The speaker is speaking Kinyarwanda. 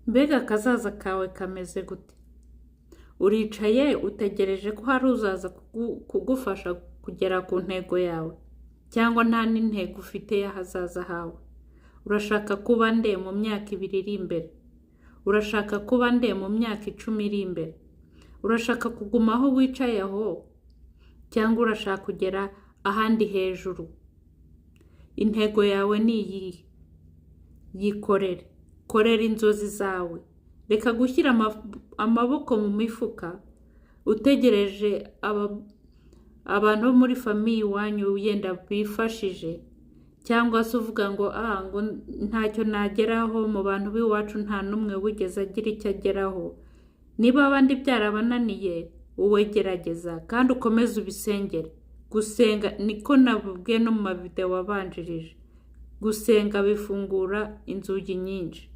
Mbega akazaza kawe kameze gute? Uricaye utegereje ko hari uzaza kugufasha kugera ku ntego yawe, cyangwa nta n'intego ufite y'ahazaza hawe? Urashaka kuba nde mu myaka 2 iri imbere? Urashaka kuba nde mu myaka 10 iri imbere? Urashaka kuguma aho wicaye aho, cyangwa urashaka kugera ahandi hejuru? Intego yawe ni iyihe? Yikorere, korera inzozi zawe. Reka gushyira amaboko mu mifuka utegereje abantu bo muri famiye wanyu yenda bifashije, cyangwa se uvuga ngo ngo ntacyo nageraho, mu bantu b'iwacu nta numwe wigeze agira icyo ageraho. Niba abandi byarabananiye, wowe gerageza kandi ukomeze ubisengere. Gusenga niko nabubwiye no mu mavideo wabanjirije. Gusenga bifungura inzugi nyinshi.